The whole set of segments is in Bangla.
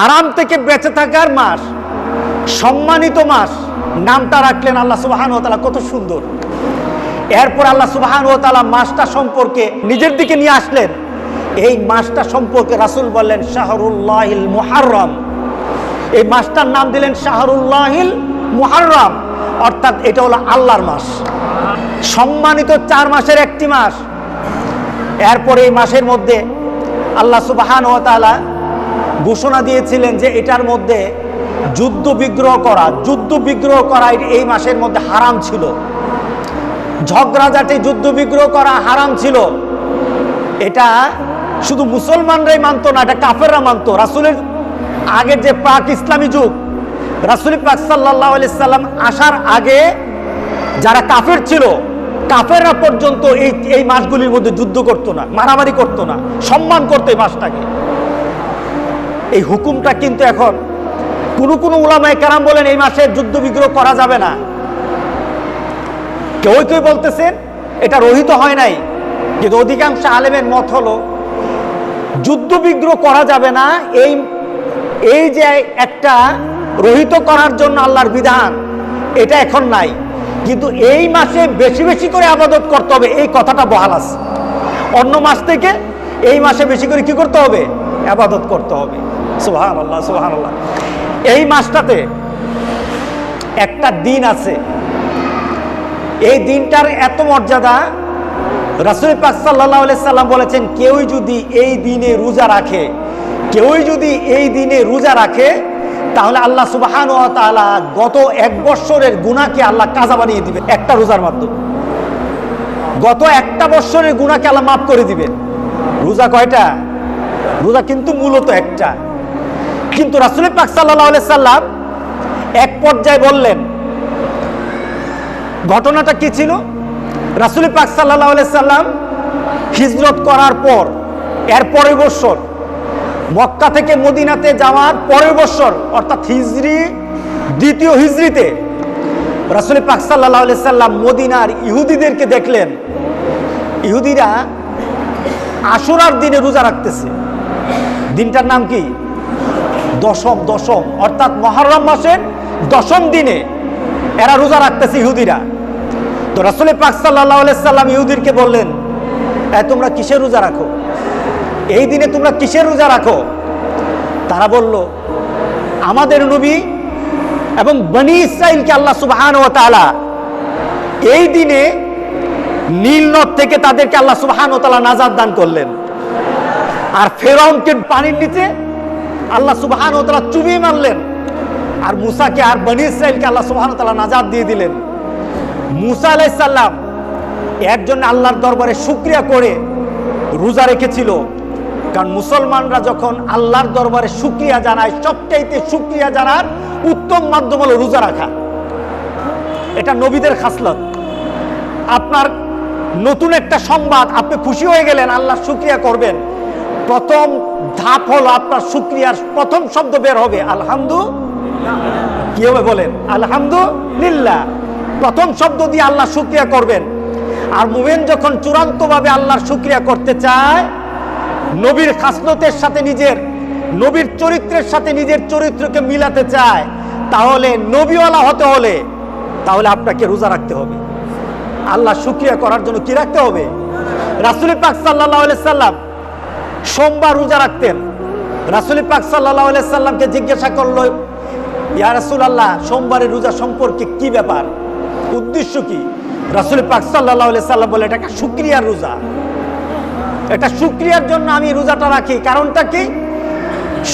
হারাম থেকে বেঁচে থাকার মাস, সম্মানিত মাস, নামটা রাখলেন আল্লাহ সুবহানাহু ওয়া তাআলা, কত সুন্দর। এরপর আল্লাহ সুবহানাহু ওয়া তাআলা মাসটা সম্পর্কে নিজের দিকে নিয়ে আসলেন। এই মাসটা সম্পর্কে রাসূল বললেন শাহরুল্লাহিল মুহাররম। এই মাসটার নাম দিলেন শাহরুল্লাহিল মুহাররম, অর্থাৎ এটা হলো আল্লাহর মাস, সম্মানিত 4 মাসের একটি মাস। এরপরে এই মাসের মধ্যে আল্লাহ সুবহানাহু ওয়া তাআলা ঘোষণা দিয়েছিলেন যে এটার মধ্যে যুদ্ধ বিগ্রহ করা এই মাসের মধ্যে হারাম ছিল। ঝগড়াঝাটি যুদ্ধ বিগ্রহ করা হারাম ছিল। এটা শুধু মুসলমানরাই মানতো না, এটা কাফেররা মানতো। রাসূলের আগের যে প্রাক ইসলামী যুগ, রাসূল পাক সাল্লাল্লাহু আলাইহি সাল্লাম আসার আগে যারা কাফের ছিল, কাফেররা পর্যন্ত এই মাসগুলির মধ্যে যুদ্ধ করতো না, মারামারি করতো না, সম্মান করতো এই মাসটাকে। এই হুকুমটা কিন্তু এখন কোন উলামায়ে কেরাম বলেন এই মাসে যুদ্ধ বিগ্রহ করা যাবে না। কেউ বলতেছেন এটা রহিত হয় নাই, কিন্তু অধিকাংশ আলেমের মত হলো যুদ্ধ বিগ্রহ করা যাবে না। এই যে একটা রহিত করার জন্য আল্লাহর বিধান, এটা এখন নাই, কিন্তু এই মাসে বেশি বেশি করে ইবাদত করতে হবে, এই কথাটা বহাল আছে। অন্য মাস থেকে এই মাসে বেশি করে কি করতে হবে? ইবাদত করতে হবে। সুবহানাল্লাহ, সুবহানাল্লাহ। এই মাসটাতে একটা দিন আছে, এই দিনটার এত মর্যাদা। রাসূল পাক সাল্লাল্লাহু আলাইহি সাল্লাম বলেছেন কেউই যদি এই দিনে রোজা রাখে তাহলে আল্লাহ সুবহানাহু ওয়া তাআলা গত 1 বছরের গুনাহকে আল্লাহ কাজা বানিয়ে দিবেন একটা রোজার মাধ্যমে। গত একটা বছরের গুনাহকে আল্লাহ মাফ করে দিবেন। রোজা কয়টা? রোজা কিন্তু মূলত একটা। কিন্তু রাসূল পাক সাল্লাল্লাহু আলাইহি সাল্লাম এক পর্যায়ে বললেন, ঘটনাটা কি ছিল? রাসূল পাক সাল্লাল্লাহু আলাইহি সাল্লাম হিজরত করার পর এর পরের বছর, মক্কা থেকে মদিনাতে যাওয়ার পরের বছর, অর্থাৎ দ্বিতীয় হিজরিতে রাসূল পাক সাল্লাল্লাহু আলাইহি সাল্লাম মদিনার ইহুদিদেরকে দেখলেন, ইহুদিরা আশুরার দিনে রোজা রাখতেছে। দিনটার নাম কি? দশম, অর্থাৎ মুহররম মাসের 10ম দিনে এরা রোজা রাখতেছে ইহুদিরা। তো রাসূল পাক সাল্লাল্লাহু আলাইহি সাল্লাম ইহুদিদেরকে বললেন, তোমরা কিসের রোজা রাখো? এই দিনে তোমরা কিসের রোজা রাখো? তারা বলল, আমাদের নবী এবং বনি ইসরাইলকে আল্লাহ সুবহানাহু ওয়া তাআলা এই দিনে নীল নদ থেকে তাদেরকে আল্লাহ সুবহানাহু ওয়া তাআলা নাজাত দান করলেন। আর ফেরাউনকে পানির নিচে আল্লাহ সুবহানাহু ওয়া তাআলা চুবিয়ে মারলেন। আর মুসাকে আর বনি ইসরাইলকে আল্লাহ সুবহানাহু ওয়া তাআলা নাজাত দিয়ে দিলেন। মুসা আলাইহিস সালাম এর জন্য আল্লাহর দরবারে শুকরিয়া করে রোজা রেখেছিল। কারণ মুসলমানরা যখন আল্লাহর দরবারে শুকরিয়া জানায়, সবচাইতে শুকরিয়া জানার উত্তম মাধ্যম হলো রোজা রাখা। এটা নবীদের খাসলত। আপনার নতুন একটা সংবাদ, আপনি খুশি হয়ে গেলেন, আল্লাহর শুকরিয়া করবেন। প্রথম ধাপ হলো আপনার শুকরিয়ার প্রথম শব্দ বের হবে আলহামদুলিল্লাহ। কি হবে বলেন? আলহামদুলিল্লাহ। প্রথম শব্দ দিয়ে আল্লাহ শুকরিয়া করবেন। আর মুমিন যখন চূড়ান্তভাবে আল্লাহর শুকরিয়া করতে চায়, নবীর খাসলতের সাথে নবীর চরিত্রের সাথে নিজের চরিত্রকে মিলাতে চায়, তাহলে নবীওয়ালা হতে হলে তাহলে আপনাকে রোজা রাখতে হবে। আল্লাহ শুকরিয়া করার জন্য কি রাখতে হবে? রাসূল পাক সাল্লাল্লাহু আলাইহি সাল্লাম সোমবার রোজা রাখতেন। রাসূল পাক সাল্লাল্লাহু আলাইহি সাল্লামকে জিজ্ঞাসা করলো, ইয়া রাসূলুল্লাহ, সোমবারের রোজা সম্পর্কে কি ব্যাপার, উদ্দেশ্য কি? রাসূল পাক সাল্লাল্লাহু আলাইহি সাল্লাম বলে, এটা একটা শুকরিয়ার রোজা, এটা শুকরিয়ার জন্য আমি রোজাটা রাখি। কারণটা কি?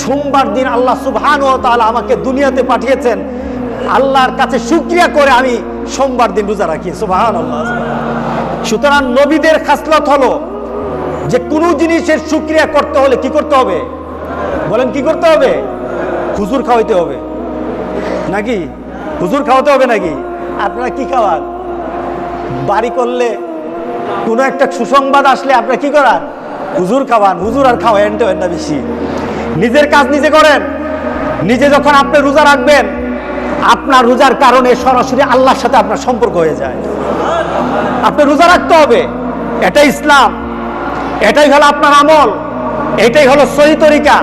সোমবার দিন আল্লাহ সুবহানাহু ওয়া তাআলা আমাকে দুনিয়াতে পাঠিয়েছেন, আল্লাহর কাছে শুকরিয়া করে আমি সোমবার দিন রোজা রাখি। সুবহানাল্লাহ। সুতরাং নবীদের খাসলত হলো যে কোনো জিনিসের শুকরিয়া করতে হলে কি করতে হবে? বলেন কি করতে হবে? হুজুর খাওয়াইতে হবে নাকি? হুজুর খাওয়াতে হবে নাকি? আপনারা কি খাওয়ান? বাড়ি করলে কোনো একটা সুসংবাদ আসলে আপনারা কি করান? হুজুর খাওয়ান। হুজুর আর খাওয়ান না বেশি, নিজের কাজ নিজে করেন। নিজে যখন আপনি রোজা রাখবেন, আপনার রোজার কারণে সরাসরি আল্লাহর সাথে আপনার সম্পর্ক হয়ে যায়। আপনি রোজা রাখতে হবে, এটাই ইসলাম, এটাই হলো আপনার আমল, এটাই হলো সহি তরিকা।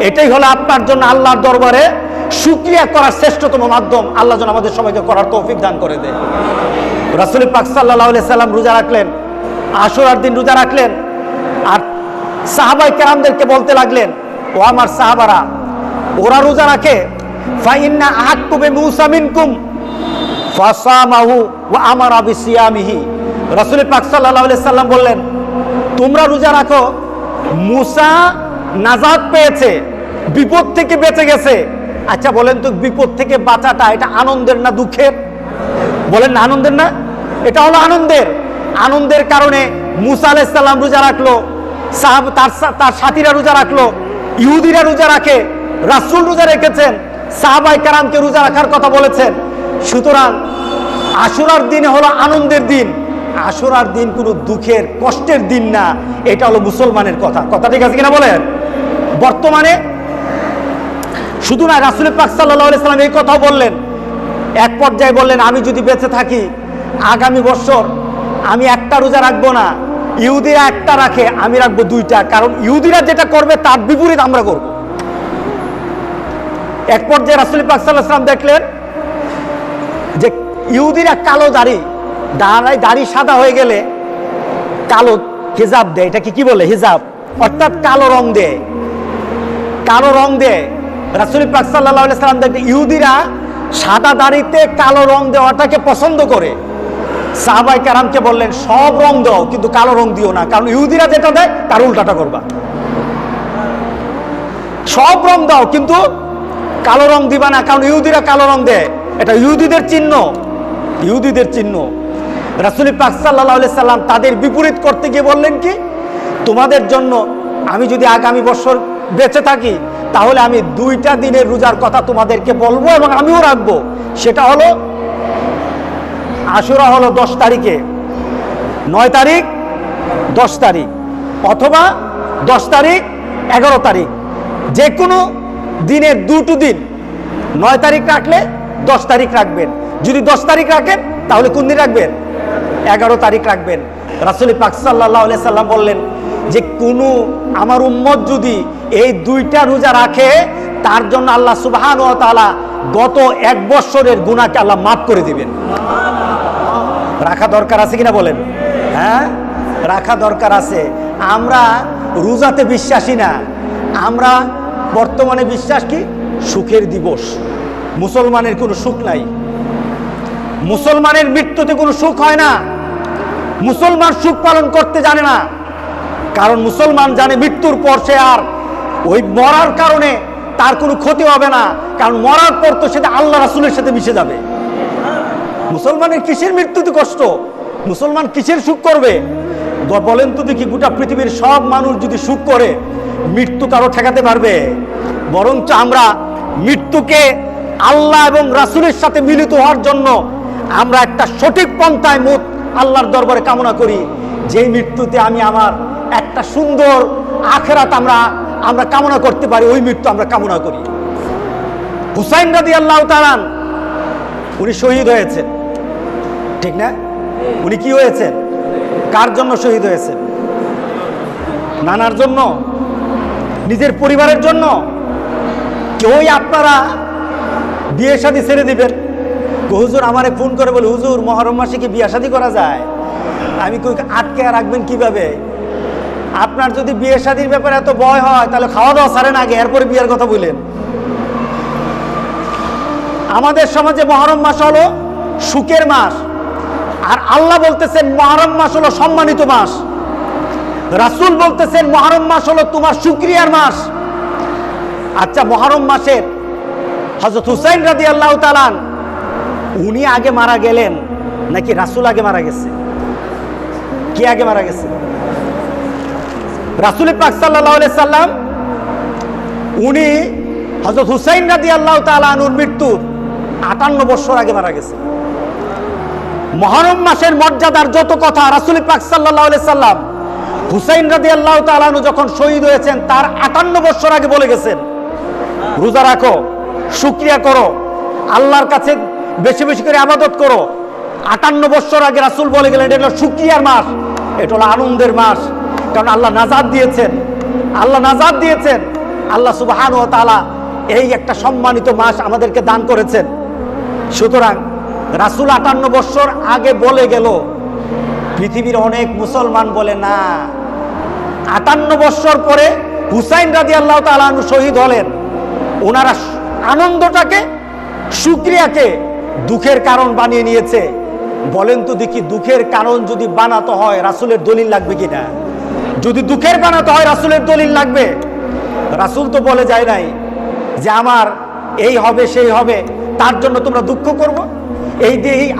এটাই হলো আপনার জন্য আল্লাহর দরবারে শুকরিয়া করার শ্রেষ্ঠতম মাধ্যম। আল্লাহ যেন আমাদের সবাইকে করার তৌফিক দান করে দেয়। রাসূল পাক সাল্লাল্লাহু আলাইহি সাল্লাম রোজা রাখলেন, আশুরার দিন রোজা রাখলেন, আর সাহাবায়ে কেরামদেরকে বলতে লাগলেন, ও আমার সাহাবারা, ওরা রোজা রাখে, ফাইন্না আহাক্কু বিমূসা মিনকুম ফাসামাহু ওয়া আমারা বিসিয়ামিহি। রাসূল পাক সাল্লাল্লাহু আলাইহি সাল্লাম বললেন, তোমরা রোজা রাখো, মুসা নাজাত পেয়েছে, বিপদ থেকে বেঁচে গেছে। আচ্ছা বলেন তো, বিপদ থেকে বাঁচাটা এটা আনন্দের না দুঃখের? বলেন না আনন্দের না? এটা হলো আনন্দের। আনন্দের কারণে মুসা আলাইহিস সালাম রোজা রাখলো, তার সাথীরা রোজা রাখলো, ইহুদিরা রোজা রাখে, রাসূল রোজা রেখেছেন, সাহাবায়ে কেরামকে রোজা রাখার কথা বলেছেন। সুতরাং আশুরার দিন হলো আনন্দের দিন, আশুরার দিন কোনো দুঃখের কষ্টের দিন না। এটা হলো মুসলমানের কথা। কথা ঠিক আছে কিনা বলেন? বর্তমানে শুধু না, রাসূল পাক সাল্লাল্লাহু আলাইহি সাল্লাম এই কথাও বললেন, এক পর্যায়ে বললেন, আমি যদি বেঁচে থাকি আগামী বছর আমি একটা রোজা রাখবো না, ইহুদিরা একটা রাখে, আমি রাখবো দুইটা, কারণ ইহুদিরা যেটা করবে তার বিপরীত আমরা করব। এক পর্যায়ে রাসূল পাক সাল্লাল্লাহু আলাইহি সাল্লাম দেখলেন যে ইহুদিরা কালো দাড়ি সাদা হয়ে গেলে কালো হিজাব দেয়, এটাকে কি বলে? হিজাব, অর্থাৎ কালো রং দেয়, কালো রং দেয়। রাসূল পাক সাল্লাল্লাহু আলাইহি সাল্লাম দেখলেন ইহুদিরা সাদা দাড়িতে কালো রং দেওয়াটাকে পছন্দ করে। সাহাবায়ে কেরামকে বললেন, সব রং দাও কিন্তু কালো রং দিও না, কারণ ইহুদিরা যেটা দেয় তার উল্টাটা করবা। সব রং দাও কিন্তু কালো রং দিবা না, কারণ ইহুদিরা কালো রং দেয়, এটা ইহুদিদের চিহ্ন, ইহুদিদের চিহ্ন। রাসূল পাক সাল্লাল্লাহু আলাইহি সাল্লাম তাদের বিপরীত করতে গিয়ে বললেন কি, তোমাদের জন্য আমি যদি আগামী বছর বেঁচে থাকি তাহলে আমি দুইটা দিনের রোজার কথা তোমাদেরকে বলবো এবং আমিও রাখবো। সেটা হলো আশুরা হলো 10 তারিখে, 9 তারিখ 10 তারিখ, অথবা 10 তারিখ 11 তারিখ, যে কোনো দিনের দুটো দিন। 9 তারিখ রাখলে 10 তারিখ রাখবেন, যদি 10 তারিখ রাখেন তাহলে কোন দিন রাখবেন? 11 তারিখ রাখবেন। রাসূল পাক সাল্লাল্লাহু আলাইহি সাল্লাম বললেন যে কোনো আমার উম্মত যদি এই দুইটা রোজা রাখে তার জন্য আল্লাহ সুবহানাহু ওয়া তাআলা গত 1 বছরের গুনাহকে আল্লাহ মাফ করে দিবেন। রাখা দরকার আছে কিনা বলেন? হ্যাঁ, রাখা দরকার আছে। আমরা রোজাতে বিশ্বাসী না, আমরা বর্তমানে বিশ্বাস কি? সুখের দিবস। মুসলমানের কোনো সুখ নাই, মুসলমানের মৃত্যুতে কোনো সুখ হয় না, মুসলমান সুখ পালন করতে জানে না, কারণ মুসলমান জানে মৃত্যুর পর সে আর ওই মরার কারণে তার কোনো ক্ষতি হবে না, কারণ মরার পর তো সেটা আল্লাহ রাসূলের সাথে মিশে যাবে। মুসলমানের কিসের মৃত্যুতে কষ্ট? মুসলমান কিসের সুখ করবে? বলেন তো দেখি, গোটা পৃথিবীর সব মানুষ যদি সুখ করে মৃত্যু কারো ঠেকাতে পারবে? বরঞ্চ আমরা মৃত্যুকে আল্লাহ এবং রাসূলের সাথে মিলিত হওয়ার জন্য আমরা একটা সঠিক পন্থায় আল্লাহর দরবারে কামনা করি, যেই মৃত্যুতে আমি আমার একটা সুন্দর আখিরাত আমরা কামনা করতে পারি, ওই মৃত্যু আমরা কামনা করি। হুসাইন রাদিয়াল্লাহু তাআলা উনি শহীদ হয়েছেন, ঠিক না? উনি কি হয়েছেন? কার জন্য শহীদ হয়েছেন? নানার জন্য? নিজের পরিবারের জন্য? কেউই আপনারা বিয়ে শাদী ছেড়ে দিবেন? হুজুর আমারে ফোন করে বলে, হুজুর মুহররম মাসে কি বিয়ে শাদী করা যায়? আমি কই আটকে রাখবেন কিভাবে? আপনার যদি বিয়ে শাদীর ব্যাপারে এত ভয় হয় তাহলে খাওয়া দাওয়া ছাড়েন আগে, এরপরে বিয়ের কথা বললেন। আমাদের সমাজে মুহররম মাস হলো সুখের মাস, আর আল্লাহ বলতেছেন মুহররম মাস হলো সম্মানিত মাস, রাসূল বলতেছেন মুহররম মাস হলো তোমার শুকরিয়ার মাস। আচ্ছা, মুহররম মাসের হযরত হুসাইন রাদিয়াল্লাহু তাআলা উনি আগে মারা গেলেন নাকি রাসূল আগে মারা গেছে? কে আগে মারা গেছে? রাসূল পাক সাল্লাল্লাহু আলাইহি সাল্লাম উনি হযরত হুসাইন রাদিয়াল্লাহু তাআলা আনহুর মৃত্যুর 58 বছর আগে মারা গেছে। মুহররম মাসের মর্যাদার যত কথা রাসূল পাক সাল্লাল্লাহু আলাইহি সাল্লাম হুসাইন রাদিয়াল্লাহু তাআলা আনহু যখন শহীদ হয়েছেন তার 58 বছর আগে বলে গেছেন, রোজা রাখো, শুকরিয়া করো, আল্লাহর কাছে বেশি বেশি করে ইবাদত করো। 58 বছর আগে রাসূল বলে গেলেন এটা হলো শুকরিয়ার মাস, এটা হলো আনন্দের মাস, কারণ আল্লাহ নাজাত দিয়েছেন, আল্লাহ নাজাত দিয়েছেন। আল্লাহ সুবহানাহু ওয়া তাআলা এই একটা সম্মানিত মাস আমাদেরকে দান করেছেন। সুতরাং রাসূল 58 বছর আগে বলে গেল, পৃথিবীর অনেক মুসলমান বলে না। 58 বছর পরে হুসাইন রাদিয়াল্লাহু তাআলা আনহু শহীদ হলেন। ওনারা আনন্দটাকে, শুকরিয়াকে দুঃখের কারণ বানিয়ে নিয়েছে। বলেন তো দেখি, দুঃখের কারণ যদি বানাতে হয় রাসূলের দলিল লাগবে কিনা? যদি দুঃখের বানাতে হয় রাসূলের দলিল লাগবে। রাসূল তো বলে যায় নাই যে আমার এই হবে সেই হবে, তার জন্য তোমরা দুঃখ করবো, এই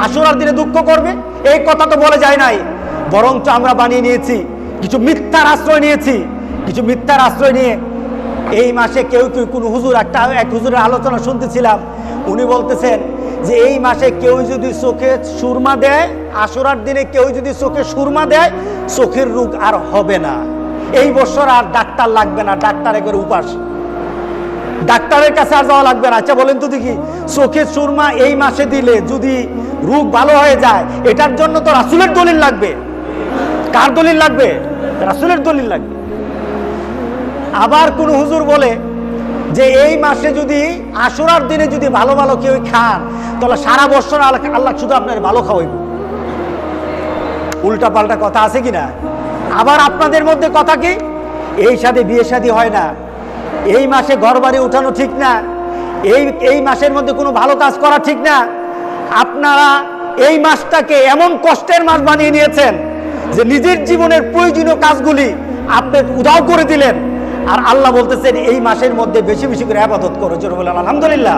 আশুরার দিনে দুঃখ করবে, এই কথা তো বলে যায় নাই। বরঞ্চ আমরা বানিয়ে নিয়েছি, কিছু মিথ্যার আশ্রয় নিয়েছি। কিছু মিথ্যার আশ্রয় নিয়ে এই মাসে কেউ কোনো হুজুর, এক হুজুরের আলোচনা শুনতেছিলাম, উনি বলতেছেন যে এই মাসে কেউ যদি চোখে সুরমা দেয়, আশুরার দিনে কেউ যদি চোখে সুরমা দেয়, চোখের রোগ আর হবে না, এই বছর আর ডাক্তার লাগবে না, ডাক্তার একবার উপাস, ডাক্তারের কাছে আর যাওয়া লাগবে না। আচ্ছা বলেন তো দেখি, চোখে সুরমা এই মাসে দিলে যদি রোগ ভালো হয়ে যায়, এটার জন্য তো রাসূলের দলিল লাগবে। কার দলিল লাগবে? রাসূলের দলিল লাগবে। আবার কোন হুজুর বলে যে এই মাসে যদি আশুরার দিনে যদি ভালো ভালো কেউ খান, তাহলে সারা বছর আল্লাহ শুধু আপনার ভালো খাওয়াইব। উল্টা পাল্টা কথা আছে কিনা? আবার আপনাদের মধ্যে কথা কি, এই সাথে বিয়ে শাদী হয় না, এই মাসে ঘর বাড়ি উঠানো ঠিক না, এই মাসের মধ্যে কোনো ভালো কাজ করা ঠিক না। আপনারা এই মাসটাকে এমন কষ্টের মাস বানিয়ে নিয়েছেন যে নিজের জীবনের প্রয়োজনীয় কাজগুলি আপনি উধাও করে দিলেন। আর আল্লাহ বলতেছেন এই মাসের মধ্যে বেশি বেশি করে ইবাদত করো। জোরে বলেন আলহামদুলিল্লাহ।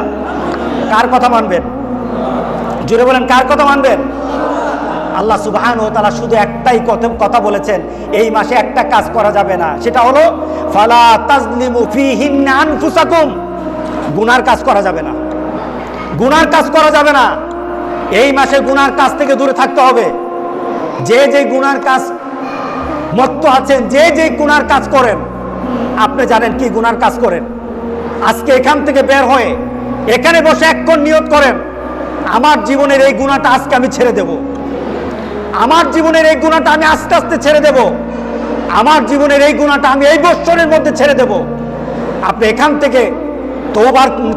কার কথা মানবেন? জোরে বলেন কার কথা মানবেন? আল্লাহ সুবহানাহু ওয়া তাআলা শুধু একটাই কথা বলেছেন, এই মাসে একটা কাজ করা যাবে না, সেটা হলো ফালা তাজলিমু ফীহিন্না আনফুসাকুম। গুনার কাজ করা যাবে না, গুনার কাজ করা যাবে না। এই মাসে গুনার কাজ থেকে দূরে থাকতে হবে। যে যে গুনার কাজ মত্ত আছেন, যে যে গুনার কাজ করেন, আপনি জানেন কি গুনার কাজ করেন, আজকে এখান থেকে বের হয়ে এখানে বসে এক্ষণ নিয়ত করেন, আমার জীবনের এই গুনাহটা আজকে আমি ছেড়ে দেব, আমার জীবনের এই গুনাহটা আমি আস্তে আস্তে ছেড়ে দেব, আমার জীবনের এই গুনাহটা আমি এই বছরের মধ্যে ছেড়ে দেব। আপনি এখান থেকে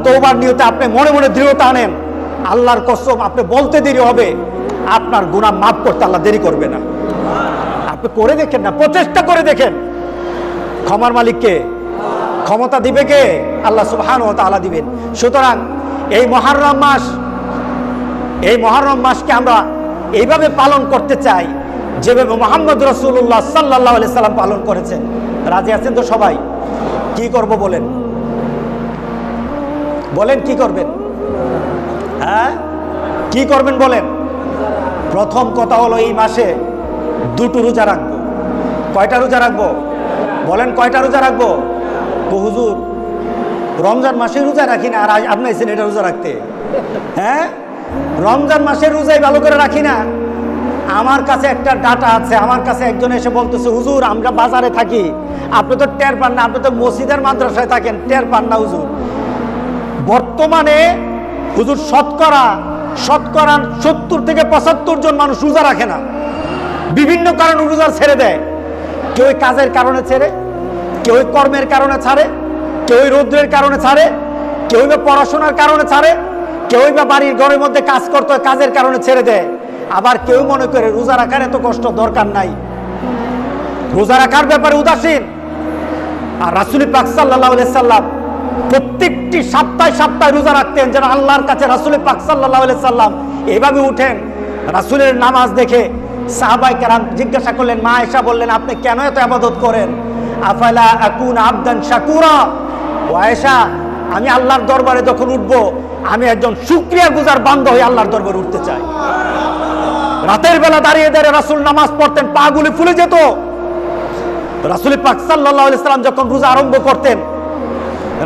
তওবার নিয়তে আপনি মনে মনে দৃঢ়তা আনেন, আল্লাহর কসম আপনি বলতে দেরি হবে, আপনার গুনাহ মাফ করতে আল্লাহ দেরি করবে না। আপনি করে দেখেন না, প্রচেষ্টা করে দেখেন। ক্ষমার মালিককে, ক্ষমতা দিবে কে? আল্লাহ সুবহানাহু ওয়া তাআলা দিবেন। সুতরাং এই মুহররম মাসকে আমরা এইভাবে পালন করতে চাই যেভাবে মুহাম্মদ রাসূলুল্লাহ সাল্লাল্লাহু আলাইহি সাল্লাম পালন করেছেন। রাজি আছেন তো সবাই? কি করব বলেন? বলেন কি করবেন? হ্যাঁ, কি করবেন বলেন? প্রথম কথা হলো এই মাসে দুটো রোজা রাখবো। কয়টা রোজা রাখবো বলেন? কয়টা রোজা রাখবো? হুজুর রমজান মাসে রোজা রাখি না, আর আপনি এসেছেন এটা রোজা রাখতে? হ্যাঁ, রমজান মাসের রোজাই ভালো করে রাখি না। আমার কাছে একটা ডাটা আছে, আমার কাছে একজন এসে বলতেছে, হুজুর আমরা বাজারে থাকি, আপনি তো টের পান না, আপনি তো মসজিদের মাদ্রাসায় থাকেন, টের পান না হুজুর। বর্তমানে হুজুর শতকরা 70 থেকে 75 জন মানুষ রোজা রাখে না, বিভিন্ন কারণে রোজা ছেড়ে দেয়। কেউ কাজের কারণে ছেড়ে, কেউ কর্মের কারণে ছাড়ে, কেউ রৌদ্রের কারণে ছাড়ে, কেউ বা পড়াশোনার কারণে ছাড়ে, কেউ বা বাড়ির ঘরের মধ্যে কাজ করতে হয় কাজের কারণে ছেড়ে দেয়। আবার কেউ মনে করে রোজা রাখার এত কষ্ট দরকার নাই, রোজা রাখার ব্যাপারে উদাসীন। আর রাসূল পাক সাল্লাল্লাহু আলাইহি সাল্লাম প্রত্যেকটি সপ্তাহে রোজা রাখতেন, যেন আল্লাহর কাছে রাসূল পাক সাল্লাল্লাহু আলাইহি সাল্লাম এইভাবে উঠেন, রাসূলের নামাজ দেখে সাহাবায়ে কেরাম জিজ্ঞাসা করলেন, মা আয়েশা বললেন, আপনি কেন এত ইবাদত করেন? আফালা আকুন আবদান শাকুরা। ও আয়েশা, আমি আল্লাহর দরবারে যখন উঠবো, আমি একজন শুকরিয়া গুজার বান্দা হয়ে আল্লাহর দরবারে উঠতে চাই। রাতের বেলা দাঁড়িয়ে দাঁড়িয়ে রাসূল নামাজ পড়তেন, পা গুলি ফুলে যেত। রাসূল পাক সাল্লাল্লাহু আলাইহি সাল্লাম যখন রোজা আরম্ভ করতেন,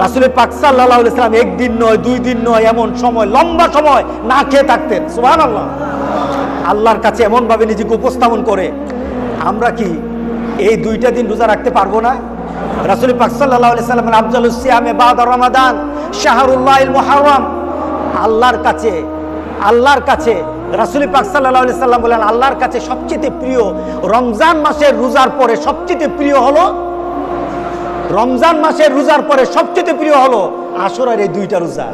রাসূল পাক সাল্লাল্লাহু আলাইহি সাল্লাম একদিন নয়, 2 দিন নয়, এমন সময় লম্বা সময় না খেয়ে থাকতেন। সুবহানাল্লাহ। আল্লাহর কাছে এমন ভাবে নিজেকে উপস্থাপন করে আমরা কি এই 2টা দিন রোজা রাখতে পারবো না? রাসূল পাক সাল্লাল্লাহু আলাইহি সাল্লাম আফজালুস সিয়ামে বাদা রমাদান শাহরুল্লাহিল মুহাররম। আল্লাহর কাছে রাসূল পাক সাল্লাল্লাহু আলাইহি সাল্লাম বলেন, আল্লাহর কাছে সবচেয়ে প্রিয় রমজান মাসের রোজার পরে সবচেয়ে প্রিয় হলো রমজান মাসের রোজার পরে সবচেয়ে প্রিয় হলো আশুরার এই দুইটা রোজা।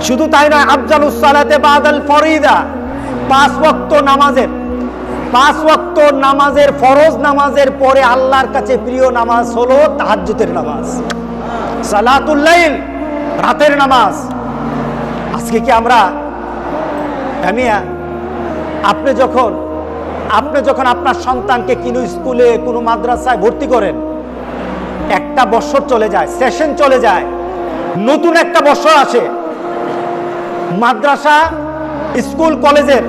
শুধু তাই নয়, আফজালুস সালাতে বাদাল ফরিদা, 5 ওয়াক্ত নামাজের ফরজ নামাজের পরে আল্লাহর কাছে প্রিয় নামাজ হলো তাহাজ্জুদের নামাজ, সালাতুল লাইল, রাতের নামাজ। আজকে কি আমরা আপনি যখন আপনার সন্তানকে কোনো স্কুলে কোনো মাদ্রাসায় ভর্তি করেন, একটা বছর চলে যায়, সেশন চলে যায়, নতুন একটা বছর আসে, মাদ্রাসা স্কুল কলেজের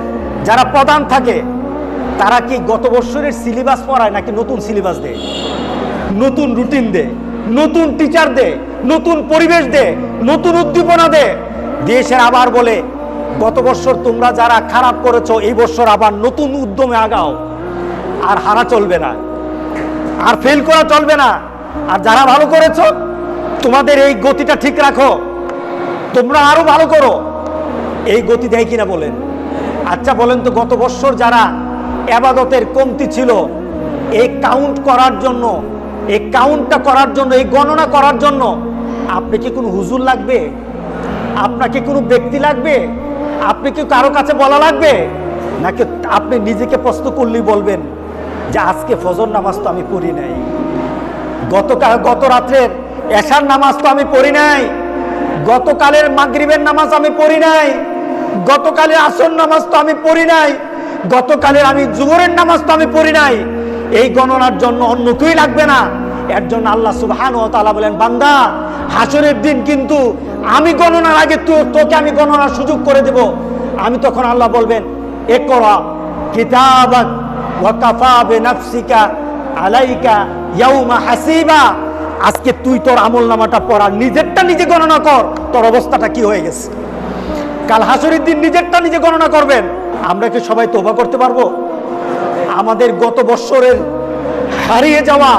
যারা প্রধান থাকে তারা কি গত বছরের সিলেবাস পড়ায় নাকি নতুন সিলেবাস দেয়, নতুন রুটিন দেয়, নতুন টিচার দেয়, নতুন পরিবেশ দেয়, নতুন উদ্দীপনা দেয়, দেশের আবার বলে গত বছর তোমরা যারা খারাপ করেছো এই বছর আবার নতুন উদ্যমে আগাও, আর হারা চলবে না, আর ফেল করা চলবে না, আর যারা ভালো করেছো তোমাদের এই গতিটা ঠিক রাখো, তোমরা আরো ভালো করো। এই গতি দেয় কিনা বলেন? আচ্ছা বলেন তো, গত বছর যারা ইবাদতের কমতি ছিল, এই কাউন্টটা করার জন্য, এই গণনা করার জন্য আপনি কি কোনো হুজুর লাগবে? আপনাকে কোনো ব্যক্তি লাগবে? আপনি কি কারো কাছে বলা লাগবে? নাকি আপনি নিজেকে প্রশ্ন করলেই বলবেন যে আজকে ফজর নামাজ তো আমি পড়ি নাই, গত রাত্রের এশার নামাজ তো আমি পড়ি নাই, গতকালের মাগরিবের নামাজ আমি পড়ি নাই, গতকালের আসর নামাজ তো আমি পড়ি নাই, গতকালের আমি জোহরের নামাজ তো আমি পড়ি নাই। এই গণনার জন্য অন্য কেউই লাগবে না। এর জন্য আল্লাহ সুবহানাহু ওয়া তাআলা বলেন, বান্দা হাসরের দিন কিন্তু আমি গণনার আগে তোকে আমি গণনার সুযোগ করে দেব। আমি তখন আল্লাহ বলবেন, ইকরা কিতাবাক ওয়া কাফা বিনাফসিকা আলাইকা ইয়াউমা হাসিবা। আজকে তুই তোর আমলনামাটা পড়া, নিজেরটা নিজে গণনা কর, তোর অবস্থাটা কি হয়ে গেছে। কাল হাসরের দিন নিজেরটা নিজে গণনা করবেন। আমরা কি সবাই তওবা করতে পারবো? আমাদের গত বছরের হারিয়ে যাওয়া,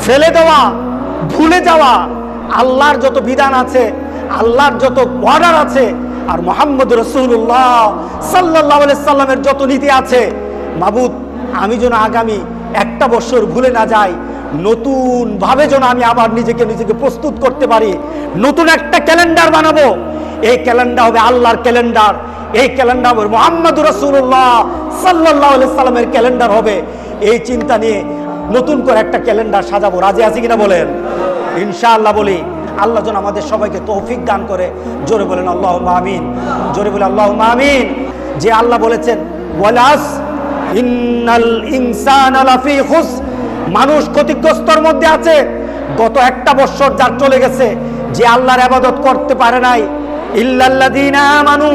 ফেলে দেওয়া, ভুলে যাওয়া আল্লাহর যত বিধান আছে, আল্লাহর যত অর্ডার আছে, আর মুহাম্মদ রাসূলুল্লাহ সাল্লাল্লাহু আলাইহি সাল্লামের যত নীতি আছে, মাবুদ আমি যেন আগামী একটা বছর ভুলে না যাই, নতুন ভাবে যেন আমি আবার নিজেকে প্রস্তুত করতে পারি, নতুন একটা ক্যালেন্ডার বানাবো। এই ক্যালেন্ডার হবে আল্লাহর ক্যালেন্ডার, এই ক্যালেন্ডার হবে মুহাম্মদ রাসূলুল্লাহ সাল্লাল্লাহু আলাইহি সাল্লামের ক্যালেন্ডার হবে। এই চিন্তা নিয়ে নতুন করে একটা ক্যালেন্ডার সাজাবো। রাজি আছি কিনা বলেন? ইনশাআল্লাহ বলি। আল্লাহ যেন আমাদের সবাইকে তৌফিক দান করে। জোরে বলেন আল্লাহুম্মা আমিন, জোরে বলে আল্লাহুম্মা আমিন। যে আল্লাহ বলেছেন ওয়ালাস ইন্নাল ইনসানা লাফি খুস, মানুষ ক্ষতিগ্রস্তর মধ্যে আছে। গত একটা বছর যার চলে গেছে, যে আল্লাহর ইবাদত করতে পারে নাই, ইল্লাল্লাযীনা আমানু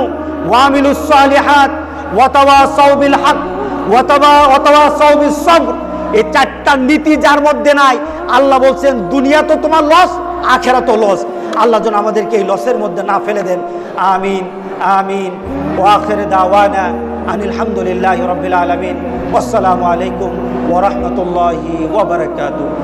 ওয়া আমিলুস সালিহাত ওয়া তাওয়াসাউ বিল হক ওয়া তাওয়াসাউ বিস সবর, এই চারটা নীতি যার মধ্যে নাই, আল্লাহ বলছেন দুনিয়া তো তোমার লস, আখিরাত তো লস। আল্লাহ যেন আমাদেরকে এই লসের মধ্যে না ফেলে দেন। আমিন আমিন। ওয়া আখির দাওয়ানা আনিল হামদুলিল্লাহি রাব্বিল আলামিন। আসসালামু আলাইকুম ওয়া রাহমাতুল্লাহি ওয়া বারাকাতুহু।